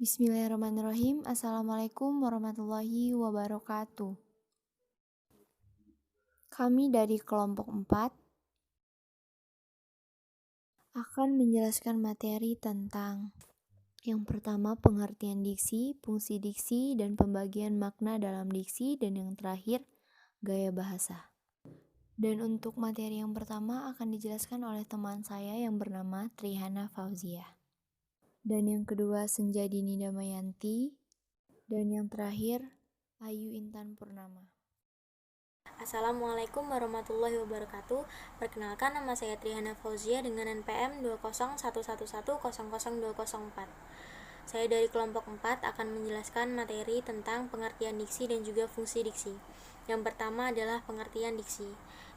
Bismillahirrahmanirrahim. Assalamualaikum warahmatullahi wabarakatuh. Kami dari kelompok 4 akan menjelaskan materi tentang yang pertama pengertian diksi, fungsi diksi, dan pembagian makna dalam diksi, dan yang terakhir gaya bahasa. Dan untuk materi yang pertama akan dijelaskan oleh teman saya yang bernama Trihana Fauziah. Dan yang kedua Senjadini Damayanti. Dan yang terakhir Ayu Intan Purnama. Assalamualaikum warahmatullahi wabarakatuh. Perkenalkan, nama saya Trihana Fauziah dengan NPM 20111000204. Saya dari kelompok 4 akan menjelaskan materi tentang pengertian diksi dan juga fungsi diksi. Yang pertama adalah pengertian diksi.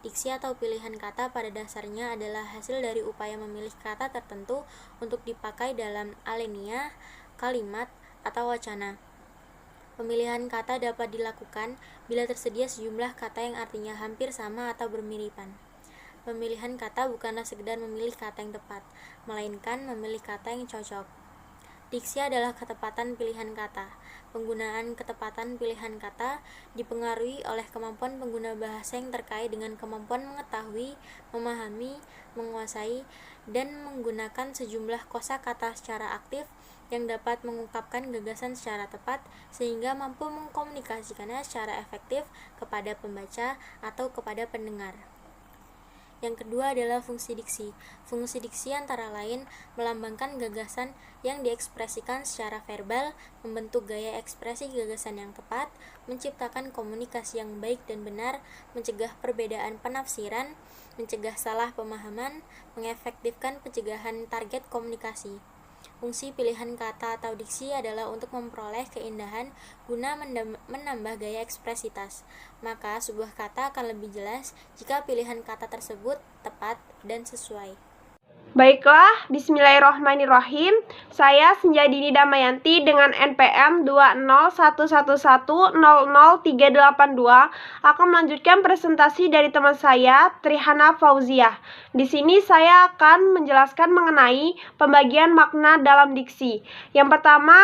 Diksi atau pilihan kata pada dasarnya adalah hasil dari upaya memilih kata tertentu untuk dipakai dalam alinea, kalimat, atau wacana. Pemilihan kata dapat dilakukan bila tersedia sejumlah kata yang artinya hampir sama atau bermiripan. Pemilihan kata bukanlah sekedar memilih kata yang tepat, melainkan memilih kata yang cocok. Diksi adalah ketepatan pilihan kata. Penggunaan ketepatan pilihan kata dipengaruhi oleh kemampuan pengguna bahasa yang terkait dengan kemampuan mengetahui, memahami, menguasai, dan menggunakan sejumlah kosakata secara aktif yang dapat mengungkapkan gagasan secara tepat sehingga mampu mengkomunikasikannya secara efektif kepada pembaca atau kepada pendengar. Yang kedua adalah fungsi diksi. Fungsi diksi antara lain melambangkan gagasan yang diekspresikan secara verbal, membentuk gaya ekspresi gagasan yang tepat, menciptakan komunikasi yang baik dan benar, mencegah perbedaan penafsiran, mencegah salah pemahaman, mengefektifkan pencegahan target komunikasi. Fungsi pilihan kata atau diksi adalah untuk memperoleh keindahan guna menambah gaya ekspresitas. Maka sebuah kata akan lebih jelas jika pilihan kata tersebut tepat dan sesuai. Baiklah, bismillahirrahmanirrahim. Saya Senjadini Damayanti dengan NPM 20111000382 akan melanjutkan presentasi dari teman saya, Trihana Fauziah. Di sini saya akan menjelaskan mengenai pembagian makna dalam diksi. Yang pertama,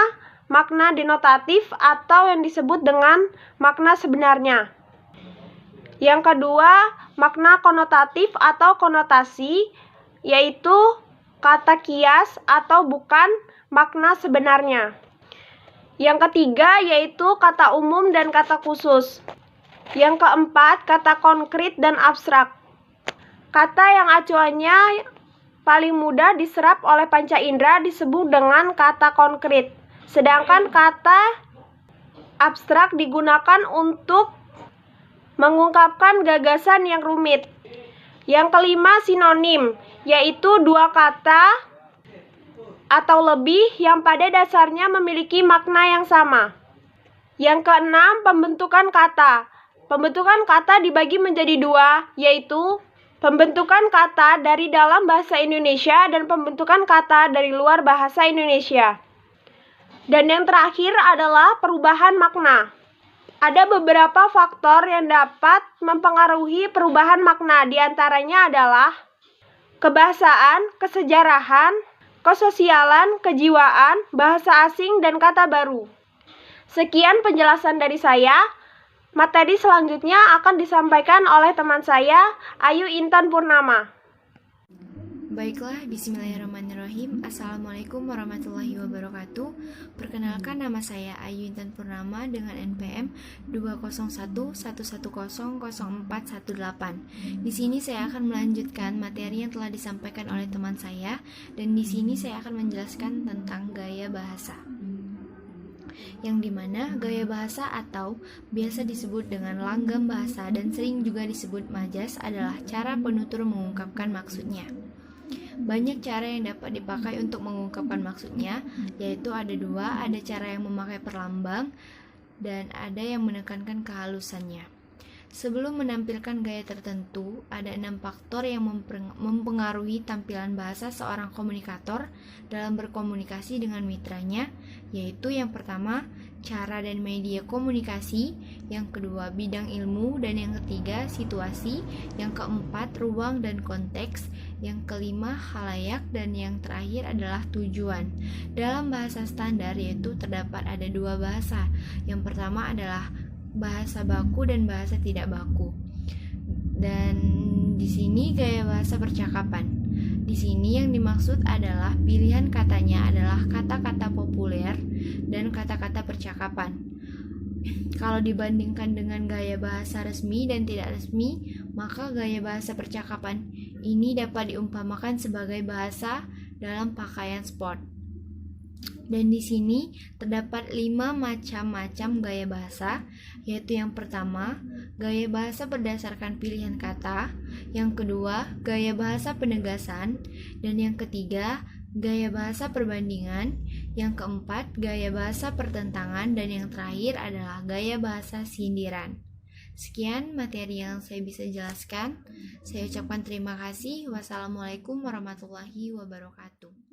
makna denotatif atau yang disebut dengan makna sebenarnya. Yang kedua, makna konotatif atau konotasi, yaitu kata kias atau bukan makna sebenarnya. Yang ketiga yaitu kata umum dan kata khusus. Yang keempat, kata konkret dan abstrak. Kata yang acuannya paling mudah diserap oleh panca indera disebut dengan kata konkret. Sedangkan kata abstrak digunakan untuk mengungkapkan gagasan yang rumit. Yang kelima, sinonim, yaitu dua kata atau lebih yang pada dasarnya memiliki makna yang sama. Yang keenam, pembentukan kata. Pembentukan kata dibagi menjadi dua, yaitu pembentukan kata dari dalam bahasa Indonesia dan pembentukan kata dari luar bahasa Indonesia. Dan yang terakhir adalah perubahan makna. Ada beberapa faktor yang dapat mempengaruhi perubahan makna, diantaranya adalah kebahasaan, kesejarahan, kesosialan, kejiwaan, bahasa asing, dan kata baru. Sekian penjelasan dari saya. Materi selanjutnya akan disampaikan oleh teman saya, Ayu Intan Purnama. Baiklah, bismillahirrahmanirrahim. Assalamualaikum warahmatullahi wabarakatuh. Perkenalkan, nama saya Ayu Intan Purnama dengan NPM 20111000418. Di sini saya akan melanjutkan materi yang telah disampaikan oleh teman saya, dan di sini saya akan menjelaskan tentang gaya bahasa. Yang dimana gaya bahasa atau biasa disebut dengan langgam bahasa dan sering juga disebut majas adalah cara penutur mengungkapkan maksudnya. Banyak cara yang dapat dipakai untuk mengungkapkan maksudnya, yaitu ada dua, ada cara yang memakai perlambang dan ada yang menekankan kehalusannya. Sebelum menampilkan gaya tertentu, ada 6 faktor yang mempengaruhi tampilan bahasa seorang komunikator dalam berkomunikasi dengan mitranya, yaitu yang pertama, cara dan media komunikasi, yang kedua, bidang ilmu, dan yang ketiga, situasi, yang keempat, ruang dan konteks, yang kelima, khalayak, dan yang terakhir adalah tujuan. Dalam bahasa standar yaitu terdapat ada 2 bahasa. Yang pertama adalah bahasa baku dan bahasa tidak baku. Dan di sini gaya bahasa percakapan. Di sini yang dimaksud adalah pilihan katanya adalah kata-kata populer dan kata-kata percakapan. Kalau dibandingkan dengan gaya bahasa resmi dan tidak resmi, maka gaya bahasa percakapan ini dapat diumpamakan sebagai bahasa dalam pakaian sport. Dan di sini terdapat 5 macam-macam gaya bahasa, yaitu yang pertama, gaya bahasa berdasarkan pilihan kata, yang kedua, gaya bahasa penegasan, dan yang ketiga, gaya bahasa perbandingan, yang keempat, gaya bahasa pertentangan, dan yang terakhir adalah gaya bahasa sindiran. Sekian materi yang saya bisa jelaskan. Saya ucapkan terima kasih. Wassalamualaikum warahmatullahi wabarakatuh.